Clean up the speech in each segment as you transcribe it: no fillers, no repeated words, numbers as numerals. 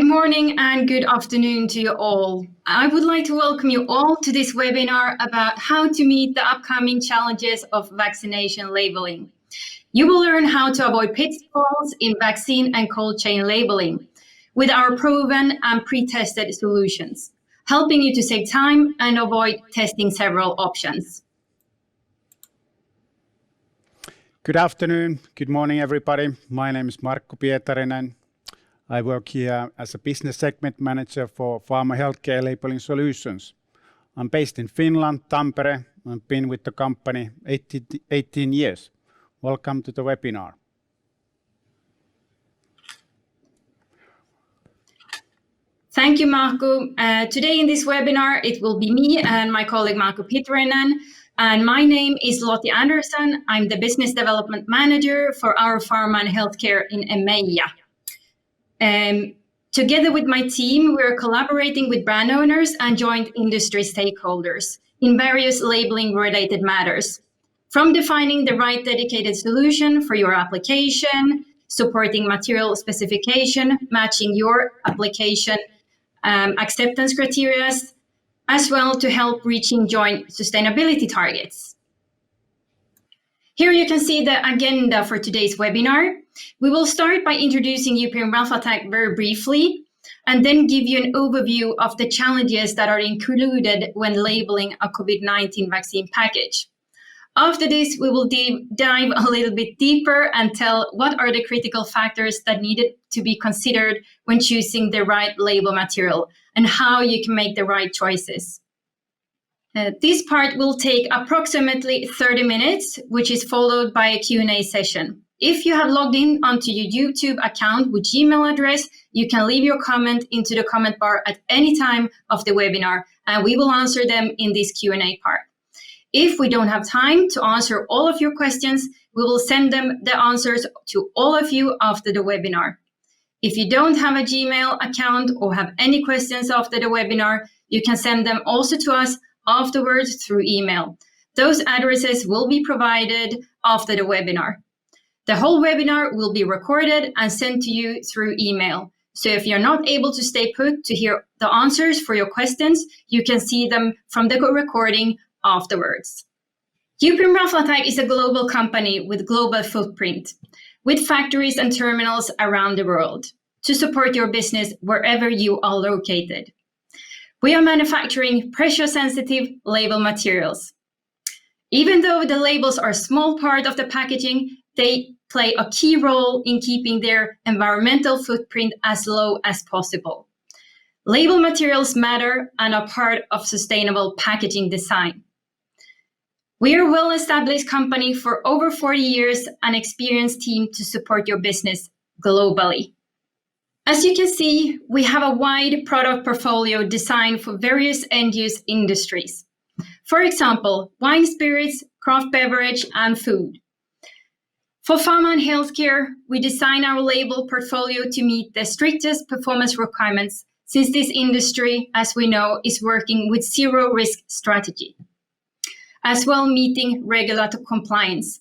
Good morning and good afternoon to you all. I would like to welcome you all to this webinar about how to meet the upcoming challenges of vaccination labeling. You will learn how to avoid pitfalls in vaccine and cold chain labeling with our proven and pre-tested solutions, helping you to save time and avoid testing several options. Good afternoon, good morning everybody. My name is Markku Pietarinen. I work here as a business segment manager for Pharma Healthcare Labeling Solutions. I'm based in Finland, Tampere. I've been with the company 18 years. Welcome to the webinar. Thank you, Markku. Today in this webinar, it will be me and my colleague Markku Pietarinen. And my name is Lotti Andersson. I'm the Business Development Manager for our Pharma and Healthcare in EMEA. Together with my team, we're collaborating with brand owners and joint industry stakeholders in various labeling-related matters, from defining the right dedicated solution for your application, supporting material specification, matching your application acceptance criteria, as well to help reaching joint sustainability targets. Here you can see the agenda for today's webinar. We will start by introducing European Ralph-Attack very briefly, and then give you an overview of the challenges that are included when labeling a COVID-19 vaccine package. After this, we will dive a little bit deeper and tell what are the critical factors that needed to be considered when choosing the right label material and how you can make the right choices. This part will take approximately 30 minutes, which is followed by a Q&A session. If you have logged in onto your YouTube account with Gmail address, you can leave your comment into the comment bar at any time of the webinar, and we will answer them in this Q&A part. If we don't have time to answer all of your questions, we will send them the answers to all of you after the webinar. If you don't have a Gmail account or have any questions after the webinar, you can send them also to us afterwards through email. Those addresses will be provided after the webinar. The whole webinar will be recorded and sent to you through email. So if you're not able to stay put to hear the answers for your questions, you can see them from the recording afterwards. European Ralph-Attack is a global company with global footprint, with factories and terminals around the world to support your business wherever you are located. We are manufacturing pressure-sensitive label materials. Even though the labels are a small part of the packaging, they play a key role in keeping their environmental footprint as low as possible. Label materials matter and are part of sustainable packaging design. We are a well-established company for over 40 years and experienced team to support your business globally. As you can see, we have a wide product portfolio designed for various end-use industries. For example, wine, spirits, craft beverage, and food. For pharma and healthcare, we design our label portfolio to meet the strictest performance requirements, since this industry, as we know, is working with zero-risk strategy, as well meeting regulatory compliance.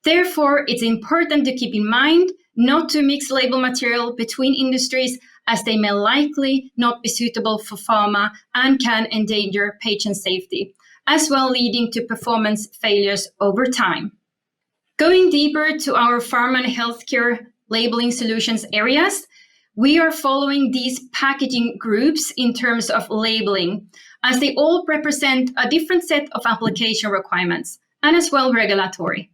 Therefore, it's important to keep in mind not to mix label material between industries, as they may likely not be suitable for pharma and can endanger patient safety, as well leading to performance failures over time. Going deeper to our pharma and healthcare labeling solutions areas, we are following these packaging groups in terms of labeling, as they all represent a different set of application requirements and as well regulatory.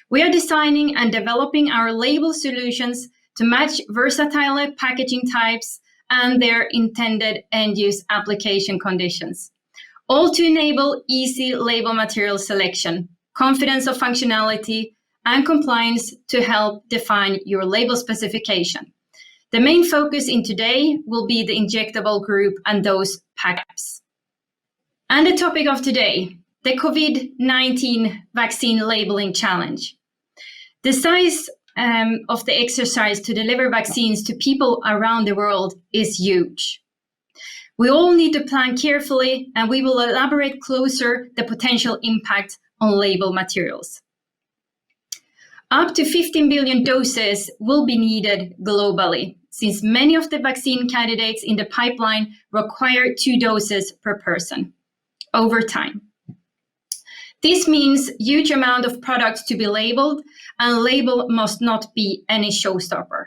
We are designing and developing our label solutions to match versatile packaging types and their intended end-use application conditions, all to enable easy label material selection, confidence of functionality, and compliance to help define your label specification. The main focus in today will be the injectable group and those packages. And the topic of today, the COVID-19 vaccine labeling challenge. The size of the exercise to deliver vaccines to people around the world is huge. We all need to plan carefully, and we will elaborate closer the potential impact on label materials. Up to 15 billion doses will be needed globally, since many of the vaccine candidates in the pipeline require 2 doses per person over time. This means huge amount of products to be labeled, and label must not be any showstopper.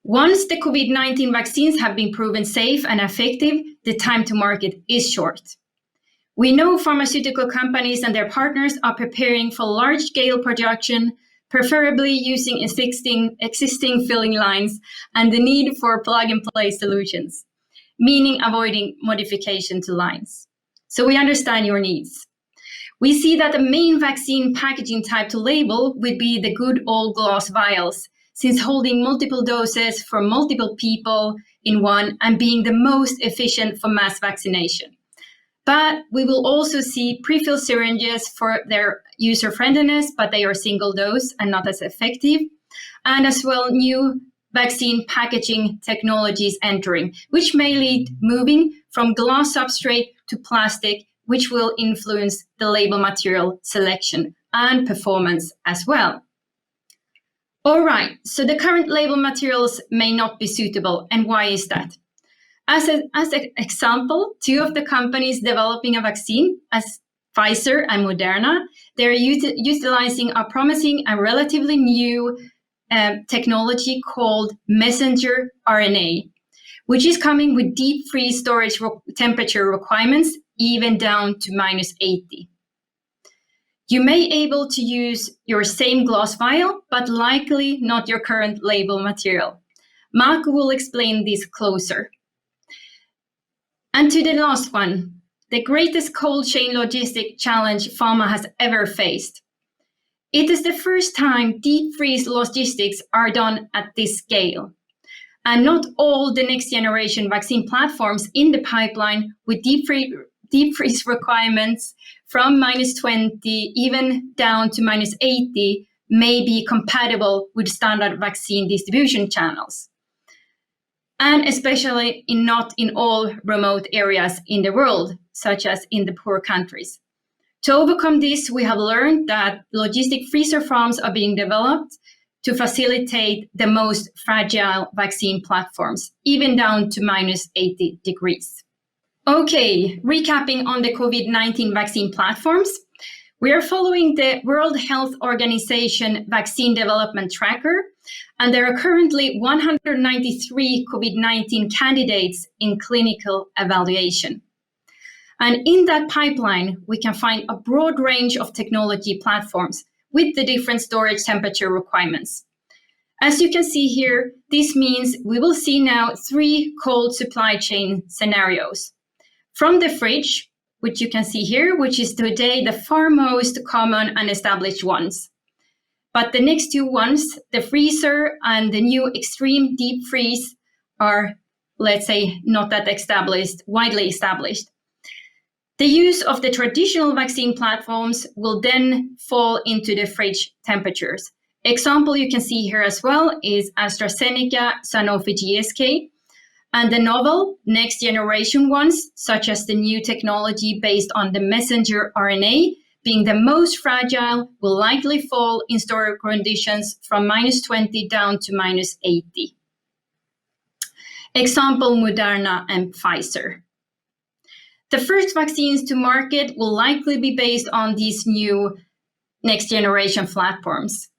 Once the COVID-19 vaccines have been proven safe and effective, the time to market is short. We know pharmaceutical companies and their partners are preparing for large-scale production, preferably using existing filling lines and the need for plug-and-play solutions, meaning avoiding modification to lines. So we understand your needs. We see that the main vaccine packaging type to label would be the good old glass vials, since holding multiple doses for multiple people in one and being the most efficient for mass vaccination. But we will also see pre-filled syringes for their user-friendliness, but they are single dose and not as effective. And as well, new vaccine packaging technologies entering, which may lead moving from glass substrate to plastic, which will influence the label material selection and performance as well. All right, so the current label materials may not be suitable, and why is that? As an example, 2 of the companies developing a vaccine, as Pfizer and Moderna, they're utilizing a promising and relatively new technology called messenger RNA, which is coming with deep freeze storage temperature requirements, even down to -80. You may be able to use your same glass vial, but likely not your current label material. Marco will explain this closer. And to the last one, the greatest cold chain logistic challenge pharma has ever faced. It is the first time deep freeze logistics are done at this scale. And not all the next generation vaccine platforms in the pipeline with deep freeze requirements from -20 even down to -80 may be compatible with standard vaccine distribution channels. And especially not in all remote areas in the world, such as in the poor countries. To overcome this, we have learned that logistic freezer farms are being developed to facilitate the most fragile vaccine platforms, even down to -80 degrees. Okay, recapping on the COVID-19 vaccine platforms, we are following the World Health Organization Vaccine Development Tracker, and there are currently 193 COVID-19 candidates in clinical evaluation. And in that pipeline, we can find a broad range of technology platforms with the different storage temperature requirements. As you can see here, this means we will see now 3 cold supply chain scenarios. From the fridge, which you can see here, which is today the far most common and established ones. But the next 2 ones, the freezer and the new extreme deep freeze, are, let's say, not that widely established. The use of the traditional vaccine platforms will then fall into the fridge temperatures. Example you can see here as well is AstraZeneca, Sanofi, GSK, and the novel next generation ones, such as the new technology based on the messenger RNA, being the most fragile, will likely fall in storage conditions from -20 down to -80. Example, Moderna and Pfizer. The first vaccines to market will likely be based on these new next generation platforms,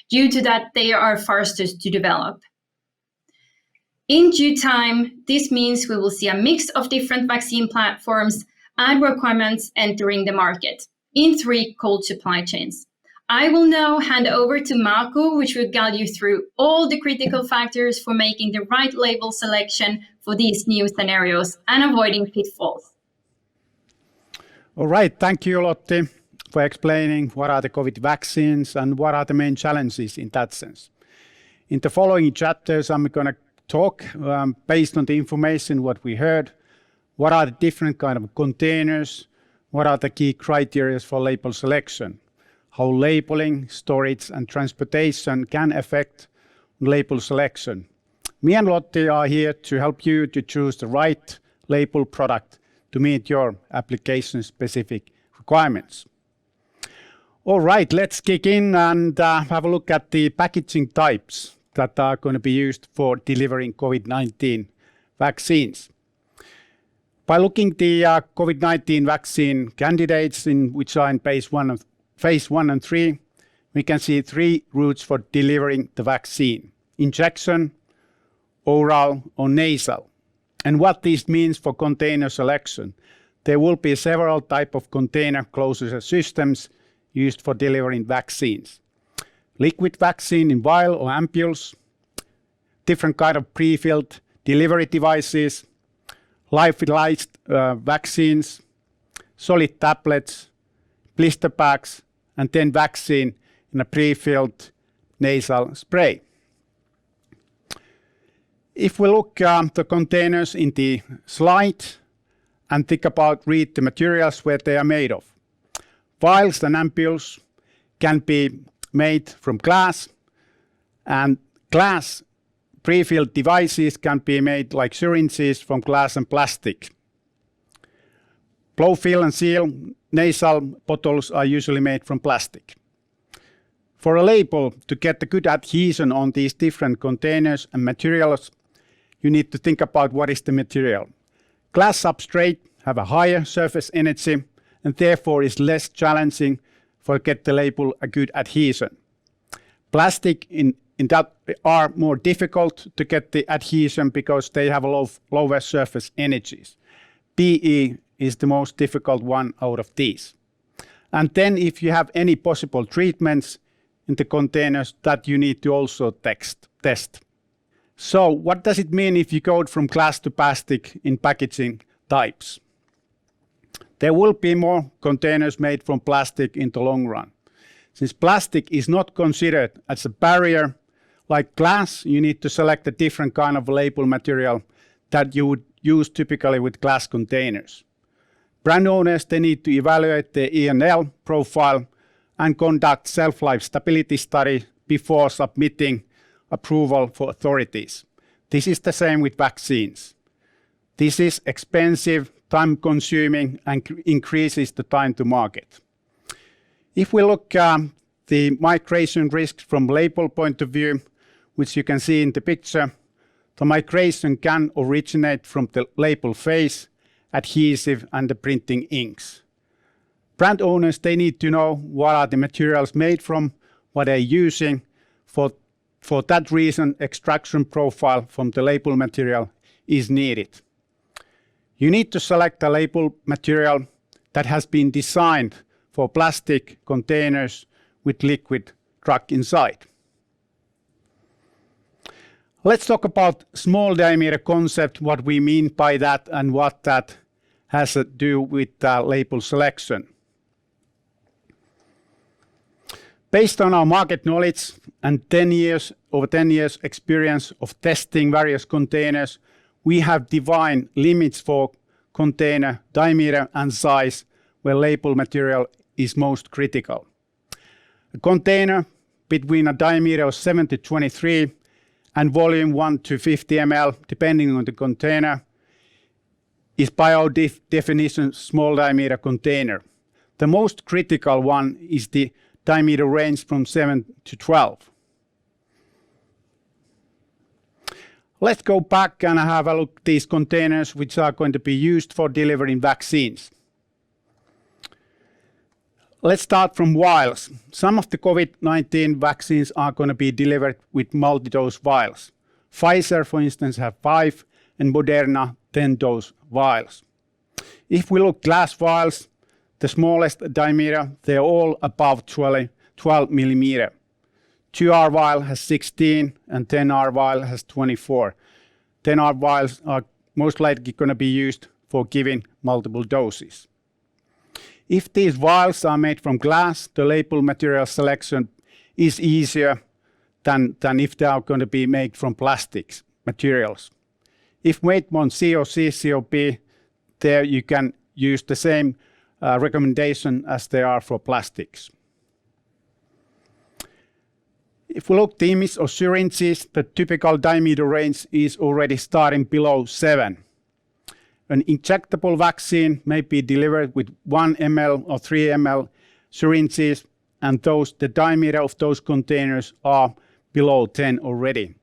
due to that they are fastest to develop. In due time, this means we will see a mix of different vaccine platforms and requirements entering the market in 3 cold supply chains. I will now hand over to Marco, which will guide you through all the critical factors for making the right label selection for these new scenarios and avoiding pitfalls. All right, thank you, Lotti, for explaining what are the COVID vaccines and what are the main challenges in that sense. In the following chapters, I'm going to talk based on the information what we heard, what are the different kind of containers, what are the key criteria for label selection, how labeling, storage and transportation can affect label selection. Me and Lotti are here to help you to choose the right label product to meet your application-specific requirements. All right, let's kick in and have a look at the packaging types. that are going to be used for delivering COVID-19 vaccines. By looking at the COVID-19 vaccine candidates which are in phase 1 and 3, we can see 3 routes for delivering the vaccine: injection, oral, or nasal. And what this means for container selection: there will be several types of container closure systems used for delivering vaccines. Liquid vaccine in vial or ampules, different kind of pre-filled delivery devices, lyophilized vaccines, solid tablets, blister packs, and then vaccine in a pre-filled nasal spray. If we look at the containers in the slide and think about read the materials where they are made of. Vials and ampules can be made from glass, and glass pre-filled devices can be made like syringes from glass and plastic. Blow, fill and seal nasal bottles are usually made from plastic. For a label to get a good adhesion on these different containers and materials, you need to think about what is the material. Glass substrate have a higher surface energy and therefore is less challenging for get the label a good adhesion. Plastic in that are more difficult to get the adhesion because they have lower surface energies. PE is the most difficult one out of these. And then if you have any possible treatments in the containers that you need to also test. So what does it mean if you go from glass to plastic in packaging types? There will be more containers made from plastic in the long run. Since plastic is not considered as a barrier, like glass, you need to select a different kind of label material that you would use typically with glass containers. Brand owners, they need to evaluate the E&L profile and conduct shelf-life stability study before submitting approval for authorities. This is the same with vaccines. This is expensive, time-consuming, and increases the time to market. If we look at the migration risk from label point of view, which you can see in the picture, the migration can originate from the label face, adhesive, and the printing inks. Brand owners, they need to know what are the materials made from, what they're using. For that reason, extraction profile from the label material is needed. You need to select a label material that has been designed for plastic containers with liquid drug inside. Let's talk about small diameter concept, what we mean by that and what that has to do with label selection. Based on our market knowledge and over 10 years experience of testing various containers, we have defined limits for container diameter and size where label material is most critical. A container between a diameter of 7 to 23 and volume 1 to 50 ml, depending on the container, is by our definition small diameter container. The most critical one is the diameter range from 7 to 12. Let's go back and have a look at these containers which are going to be used for delivering vaccines. Let's start from vials. Some of the COVID-19 vaccines are going to be delivered with multi-dose vials. Pfizer, for instance, have 5 and Moderna 10-dose vials. If we look glass vials, the smallest diameter, they're all above 12 millimeter. 2R vial has 16 and 10R vial has 24. 10R vials are most likely going to be used for giving multiple doses. If these vials are made from glass, the label material selection is easier than if they are going to be made from plastics materials. If made on COC, COP, there you can use the same recommendation as they are for plastics. If we look at the image of syringes, the typical diameter range is already starting below 7. An injectable vaccine may be delivered with 1 ml or 3 ml syringes, and the diameter of those containers are below 10 already.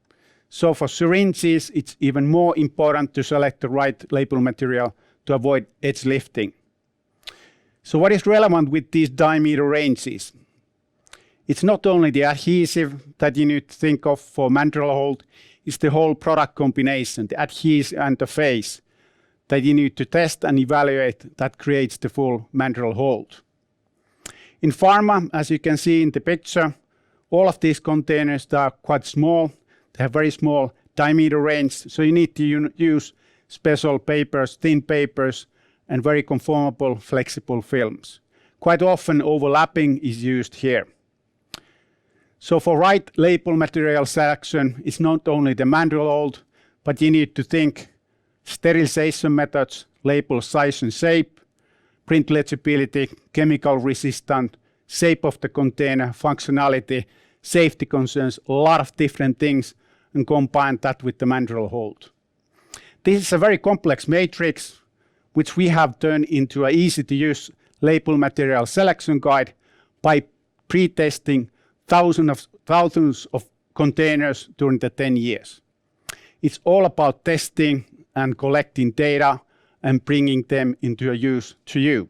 So for syringes, it's even more important to select the right label material to avoid edge lifting. So what is relevant with these diameter ranges? It's not only the adhesive that you need to think of for mandrel hold, it's the whole product combination, the adhesive and the phase that you need to test and evaluate that creates the full mandrel hold. In pharma, as you can see in the picture, all of these containers are quite small. They have very small diameter range, so you need to use special papers, thin papers, and very conformable, flexible films. Quite often overlapping is used here. So for right label material selection, it's not only the mandrel hold, but you need to think sterilization methods, label size and shape, print legibility, chemical resistant, shape of the container, functionality, safety concerns, a lot of different things, and combine that with the mandrel hold. This is a very complex matrix, which we have turned into an easy-to-use label material selection guide by pre-testing thousands of containers during the 10 years. It's all about testing and collecting data and bringing them into a use to you.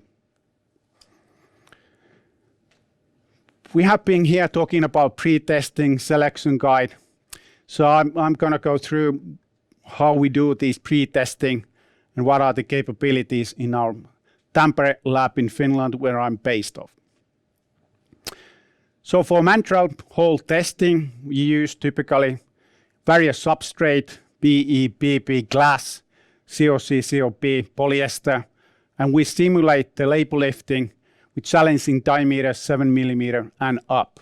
We have been here talking about pre-testing selection guide. So I'm going to go through how we do this pre-testing and what are the capabilities in our Tampere lab in Finland, where I'm based off. So for mandrel hold testing, we use typically various substrate, PE, PP, glass, COC, COP, polyester, and we simulate the label lifting with challenging diameters 7 mm and up.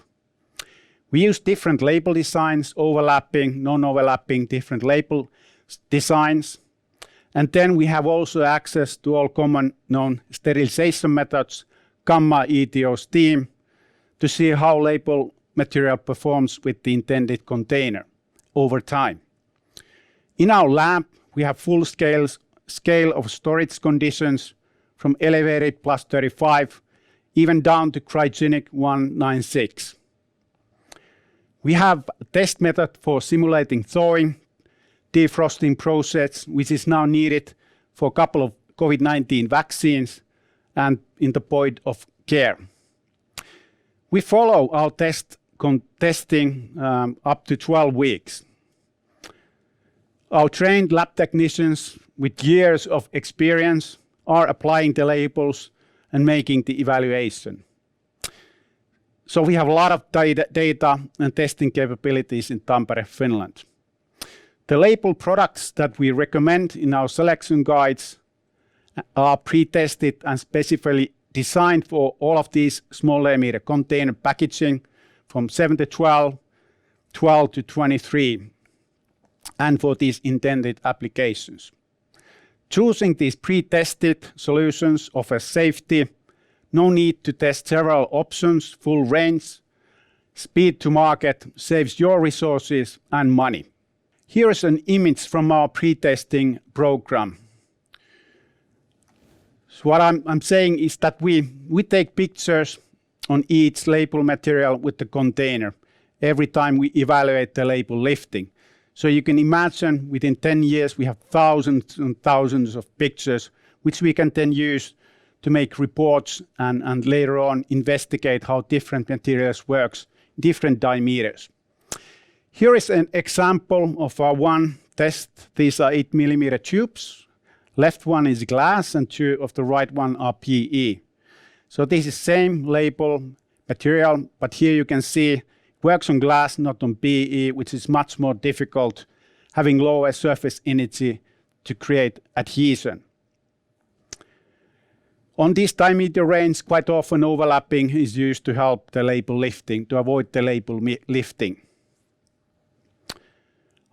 We use different label designs, overlapping, non-overlapping, different label designs. And then we have also access to all common known sterilization methods, gamma, ETO, steam, to see how label material performs with the intended container over time. In our lab, we have full scale of storage conditions from elevated +35, even down to cryogenic 196. We have a test method for simulating thawing, defrosting process, which is now needed for a couple of COVID-19 vaccines and in the point of care. We follow our testing up to 12 weeks. Our trained lab technicians with years of experience are applying the labels and making the evaluation. So we have a lot of data and testing capabilities in Tampere, Finland. The label products that we recommend in our selection guides are pre-tested and specifically designed for all of these small diameter container packaging from 7 to 12, 12 to 23, and for these intended applications. Choosing these pre-tested solutions offers safety, no need to test several options, full range, speed to market, saves your resources and money. Here is an image from our pre-testing program. So what I'm saying is that we take pictures on each label material with the container every time we evaluate the label lifting. So you can imagine within 10 years we have thousands and thousands of pictures which we can then use to make reports and later on investigate how different materials works, different diameters. Here is an example of our one test. These are 8 mm tubes. Left one is glass and two of the right one are PE. So this is same label material, but here you can see it works on glass, not on PE, which is much more difficult, having lower surface energy to create adhesion. On this diameter range, quite often overlapping is used to help the label lifting, to avoid the label lifting.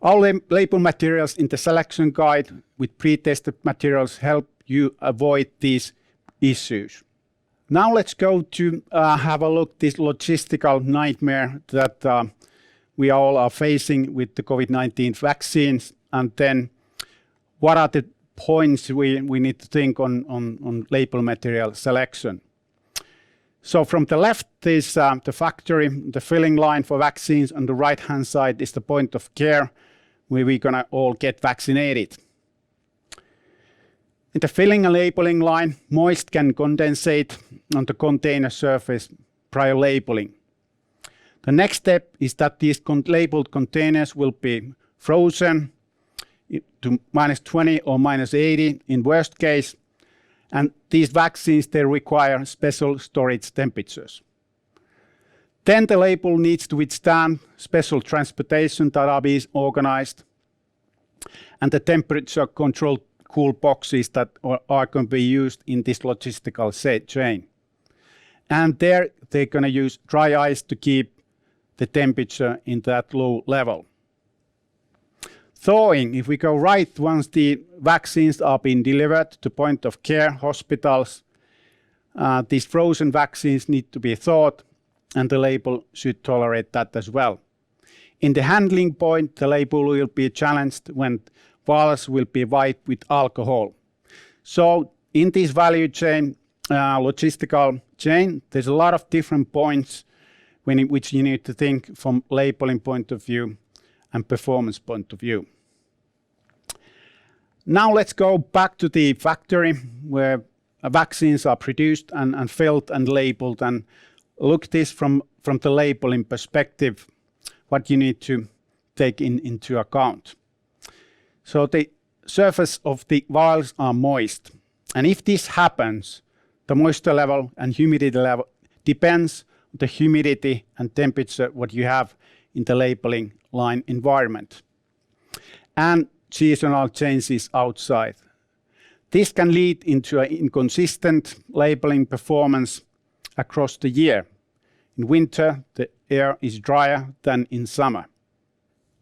Our label materials in the selection guide with pre-tested materials help you avoid these issues. Now let's go to have a look at this logistical nightmare that we all are facing with the COVID-19 vaccines, and then what are the points we need to think on label material selection. So from the left is the factory, the filling line for vaccines. On the right-hand side is the point of care where we're going to all get vaccinated. In the filling and labeling line, moist can condensate on the container surface prior labeling. The next step is that these labeled containers will be frozen to -20 or -80 in worst case. And these vaccines, they require special storage temperatures. Then the label needs to withstand special transportation that are being organized, and the temperature controlled cool boxes that are going to be used in this logistical chain. And there they're going to use dry ice to keep the temperature in that low level. Thawing, if we go right, once the vaccines are being delivered to point of care, hospitals, these frozen vaccines need to be thawed, and the label should tolerate that as well. In the handling point, the label will be challenged when vials will be wiped with alcohol. So in this value chain, logistical chain, there's a lot of different points which you need to think from labeling point of view and performance point of view. Now let's go back to the factory where vaccines are produced and filled and labeled, and look this from the labeling perspective, what you need to take into account. So the surface of the vials are moist, and if this happens, the moisture level and humidity level depends on the humidity and temperature what you have in the labeling line environment, and seasonal changes outside. This can lead into an inconsistent labeling performance across the year. In winter, the air is drier than in summer.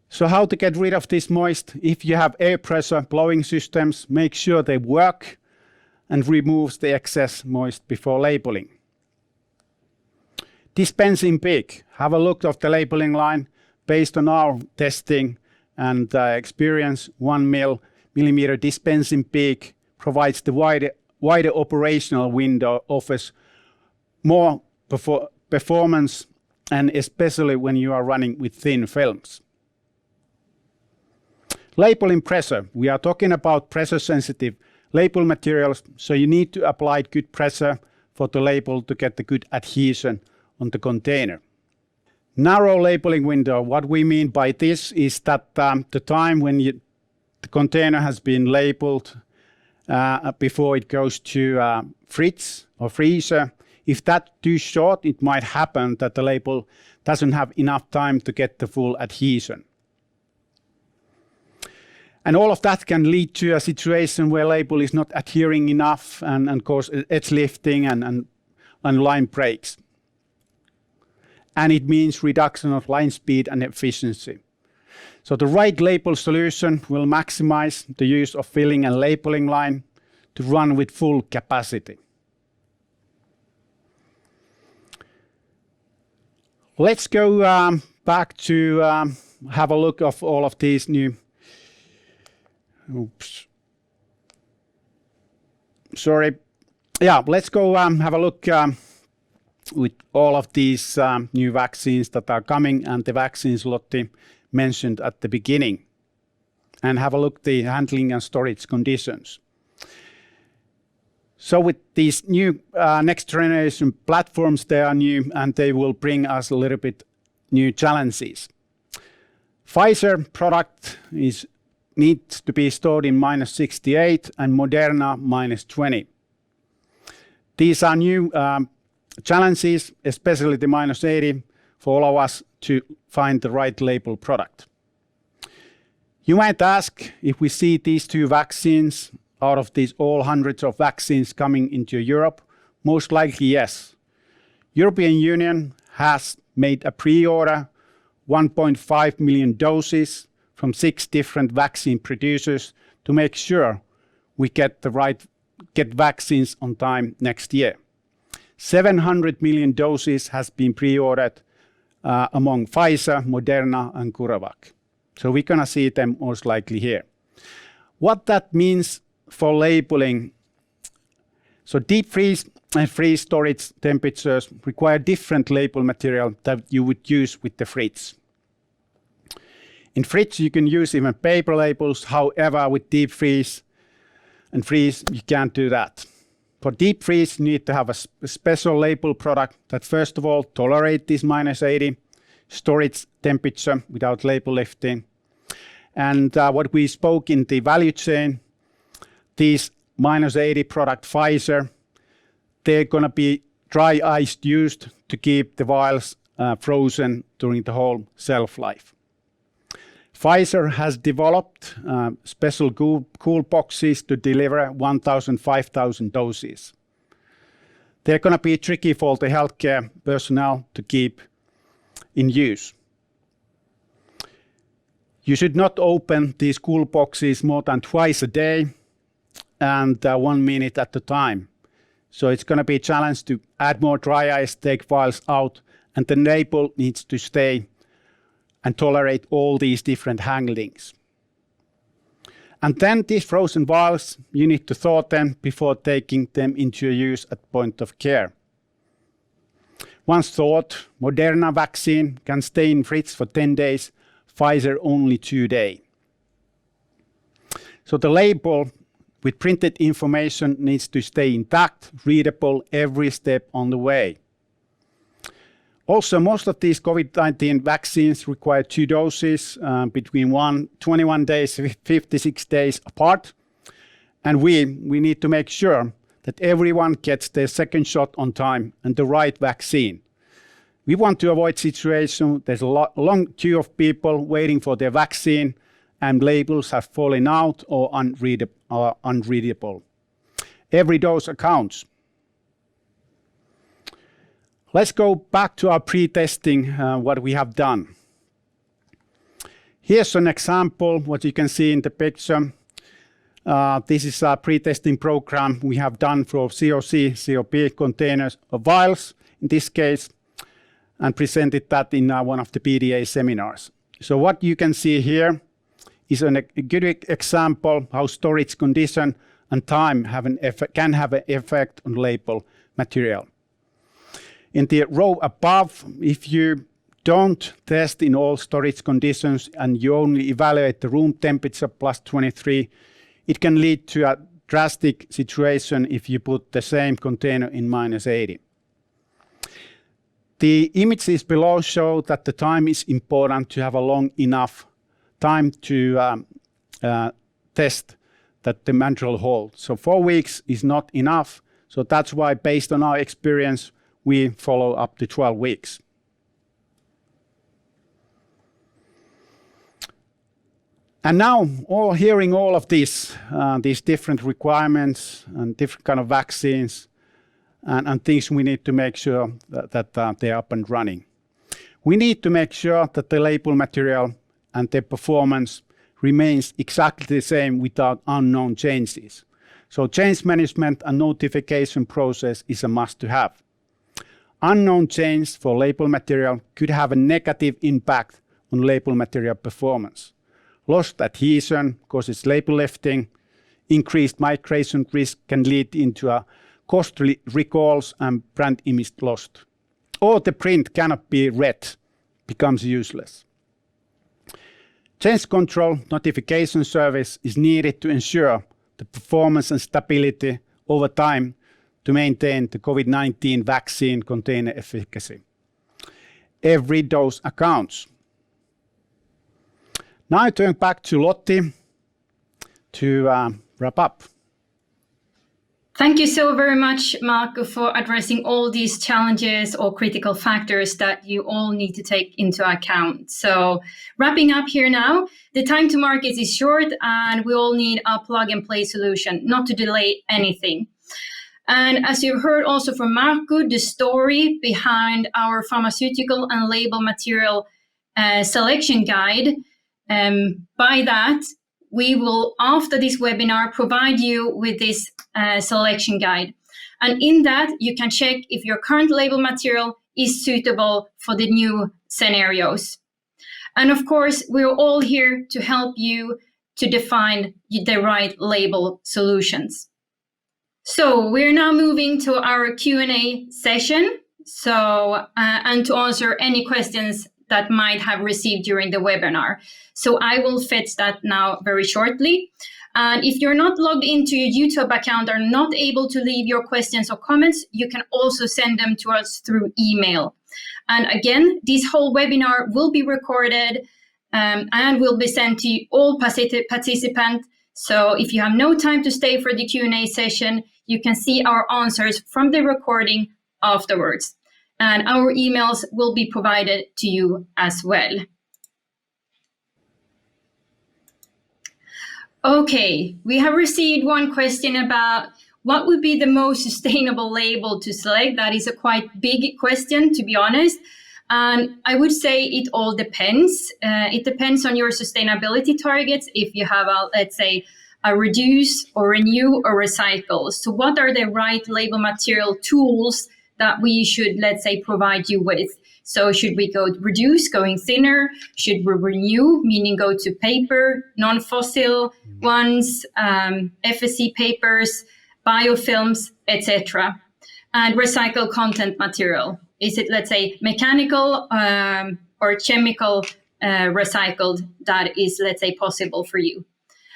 So how to get rid of this moist? If you have air pressure blowing systems, make sure they work and remove the excess moist before labeling. Dispensing peak. Have a look at the labeling line. Based on our testing and experience, 1 millimeter dispensing peak provides the wider operational window, offers more performance, and especially when you are running with thin films. Labeling pressure. We are talking about pressure-sensitive label materials, so you need to apply good pressure for the label to get the good adhesion on the container. Narrow labeling window. What we mean by this is that the time when the container has been labeled before it goes to fridge or freezer, if that's too short, it might happen that the label doesn't have enough time to get the full adhesion. And all of that can lead to a situation where label is not adhering enough and cause edge lifting and line breaks. And it means reduction of line speed and efficiency. So the right label solution will maximize the use of filling and labeling line to run with full capacity. Let's go back to have a look of all of these new. Oops. Sorry. Yeah, let's go have a look with all of these new vaccines that are coming and the vaccines Lotti mentioned at the beginning, and have a look at the handling and storage conditions. So with these new next generation platforms, they are new and they will bring us a little bit new challenges. Pfizer product needs to be stored in -68 and Moderna -20. These are new challenges, especially the -80, for all of us to find the right label product. You might ask if we see these two vaccines out of these all hundreds of vaccines coming into Europe. Most likely yes. European Union has made a pre-order 1.5 million doses from 6 different vaccine producers to make sure we get vaccines on time next year. 700 million doses has been pre-ordered among Pfizer, Moderna, and CureVac. So we're going to see them most likely here. What that means for labeling, So deep freeze and freeze storage temperatures require different label material that you would use with the fridge. In fridge, you can use even paper labels. However, with deep freeze and freeze, you can't do that. For deep freeze, you need to have a special label product that first of all tolerate this -80 storage temperature without label lifting. And what we spoke in the value chain, these -80 product Pfizer, they're going to be dry iced used to keep the vials frozen during the whole shelf life. Pfizer has developed special cool boxes to deliver 1,000, 5,000 doses. They're going to be tricky for the healthcare personnel to keep in use. You should not open these cool boxes more than twice a day and 1 minute at a time. So it's going to be a challenge to add more dry ice, take vials out, and the label needs to stay and tolerate all these different handlings. And then these frozen vials, you need to thaw them before taking them into use at point of care. Once thawed, Moderna vaccine can stay in fridge for 10 days, Pfizer only 2 days. So the label with printed information needs to stay intact, readable every step on the way. Also, most of these COVID-19 vaccines require 2 doses between 21 days, 56 days apart. And we need to make sure that everyone gets their second shot on time and the right vaccine. We want to avoid situation there's a long queue of people waiting for their vaccine and labels have fallen out or unreadable. Every dose counts. Let's go back to our pre-testing, what we have done. Here's an example, what you can see in the picture. This is a pre-testing program we have done for COC, COP containers of vials, in this case, and presented that in one of the PDA seminars. So what you can see here is a good example how storage condition and time can have an effect on label material. In the row above, if you don't test in all storage conditions and you only evaluate the room temperature plus 23, it can lead to a drastic situation if you put the same container in -80. The images below show that the time is important to have a long enough time to test that the material holds. So 4 weeks is not enough. So that's why, based on our experience, we follow up to 12 weeks. And now, hearing all of these different requirements and different kind of vaccines and things we need to make sure that they're up and running. We need to make sure that the label material and the performance remains exactly the same without unknown changes. So change management and notification process is a must to have. Unknown change for label material could have a negative impact on label material performance. Lost adhesion causes label lifting. Increased migration risk can lead into a costly recalls and brand image lost. Or the print cannot be read, becomes useless. Change control notification service is needed to ensure the performance and stability over time to maintain the COVID-19 vaccine container efficacy. Every dose counts. Now I turn back to Lotti to wrap up. Thank you so very much, Markku, for addressing all these challenges or critical factors that you all need to take into account. So wrapping up here now, the time to market is short and we all need a plug-and-play solution, not to delay anything. And as you heard also from Markku, the story behind our pharmaceutical and label material selection guide, by that, we will, after this webinar, provide you with this selection guide. And in that, you can check if your current label material is suitable for the new scenarios. And of course, we're all here to help you to define the right label solutions. So we're now moving to our Q&A session. So, and to answer any questions that might have received during the webinar. So I will fetch that now very shortly. And if you're not logged into your YouTube account or not able to leave your questions or comments, you can also send them to us through email. And again, this whole webinar will be recorded and will be sent to all participants. So if you have no time to stay for the Q&A session, you can see our answers from the recording afterwards. And our emails will be provided to you as well. Okay, we have received one question about what would be the most sustainable label to select. That is a quite big question, to be honest. And I would say it all depends. It depends on your sustainability targets. If you have, let's say, a reduce or renew or recycle. So what are the right label material tools that we should, let's say, provide you with? So should we go reduce, going thinner? Should we renew, meaning go to paper, non-fossil ones, FSC papers, biofilms, etc.? And recycle content material. Is it, let's say, mechanical or chemical recycled that is, let's say, possible for you?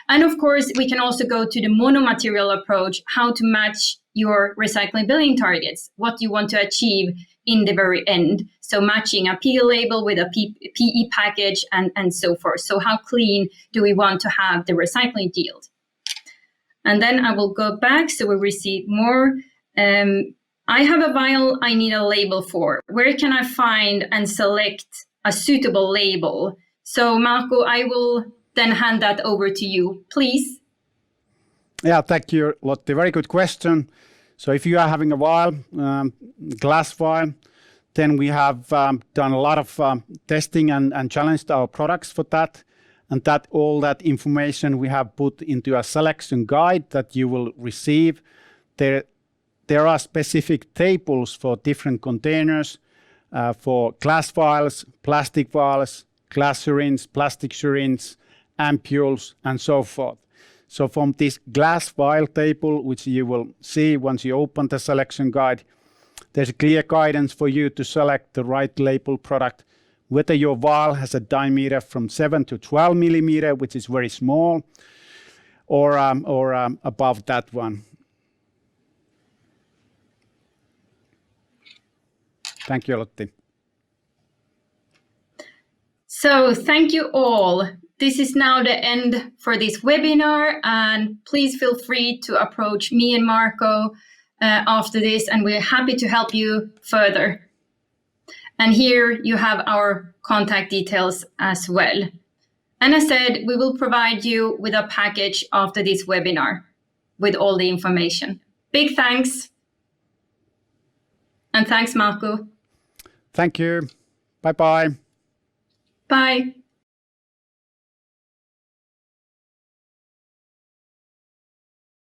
And of course, we can also go to the monomaterial approach, how to match your recyclability targets, what you want to achieve in the very end. So matching a PE label with a PE package and so forth. So how clean do we want to have the recycling yield? And then I will go back, so we receive more. I have a vial I need a label for. Where can I find and select a suitable label? So Marco, I will then hand that over to you, please. Yeah, thank you, Lotte. Very good question. So if you are having a vial, glass vial, then we have done a lot of testing and challenged our products for that. And that all that information we have put into a selection guide that you will receive. There are specific tables for different containers, for glass vials, plastic vials, glass syringes, plastic syringes, ampules, and so forth. So from this glass vial table, which you will see once you open the selection guide, there's a clear guidance for you to select the right label product, whether your vial has a diameter from 7 to 12 millimeter, which is very small, or above that one. Thank you, Lotte. So thank you all. This is now the end for this webinar, and please feel free to approach me and Marco after this, and we're happy to help you further. And here you have our contact details as well. And as said, we will provide you with a package after this webinar with all the information. Big thanks. And thanks, Marco. Thank you. Bye-bye. Bye.